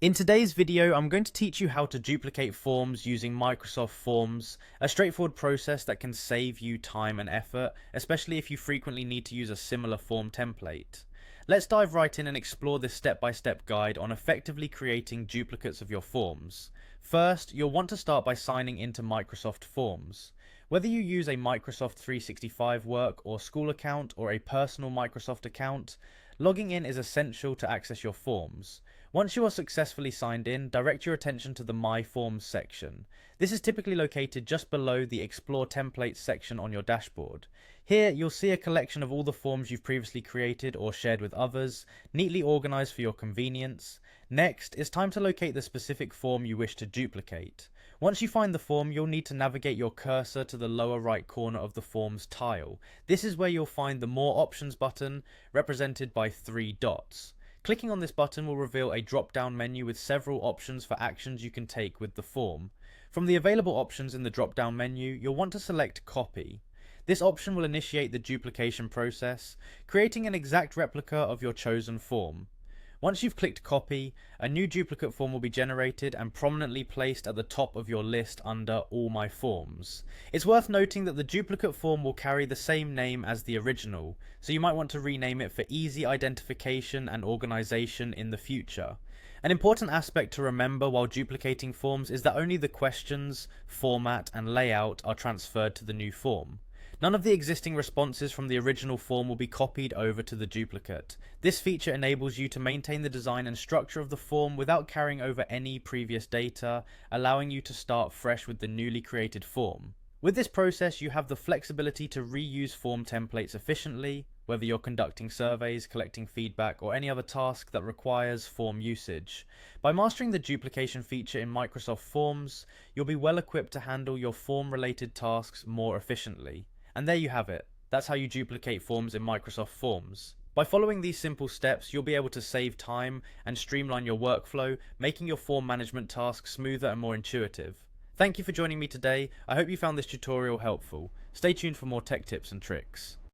In today's video, I'm going to teach you how to duplicate forms using Microsoft Forms, a straightforward process that can save you time and effort, especially if you frequently need to use a similar form template. Let's dive right in and explore this step-by-step guide on effectively creating duplicates of your forms. First, you'll want to start by signing into Microsoft Forms. Whether you use a Microsoft 365 work or school account or a personal Microsoft account, logging in is essential to access your forms. Once you are successfully signed in, direct your attention to the My Forms section. This is typically located just below the Explore Templates section on your dashboard. Here, you'll see a collection of all the forms you've previously created or shared with others, neatly organized for your convenience. Next, it's time to locate the specific form you wish to duplicate. Once you find the form, you'll need to navigate your cursor to the lower right corner of the Forms tile. This is where you'll find the More Options button, represented by 3 dots. Clicking on this button will reveal a drop-down menu with several options for actions you can take with the form. From the available options in the drop-down menu, you'll want to select Copy. This option will initiate the duplication process, creating an exact replica of your chosen form. Once you've clicked Copy, a new duplicate form will be generated and prominently placed at the top of your list under All My Forms. It's worth noting that the duplicate form will carry the same name as the original, so you might want to rename it for easy identification and organization in the future. An important aspect to remember while duplicating forms is that only the questions, format, and layout are transferred to the new form. None of the existing responses from the original form will be copied over to the duplicate. This feature enables you to maintain the design and structure of the form without carrying over any previous data, allowing you to start fresh with the newly created form. With this process, you have the flexibility to reuse form templates efficiently, whether you're conducting surveys, collecting feedback, or any other task that requires form usage. By mastering the duplication feature in Microsoft Forms, you'll be well equipped to handle your form-related tasks more efficiently. And there you have it. That's how you duplicate forms in Microsoft Forms. By following these simple steps, you'll be able to save time and streamline your workflow, making your form management tasks smoother and more intuitive. Thank you for joining me today. I hope you found this tutorial helpful. Stay tuned for more tech tips and tricks.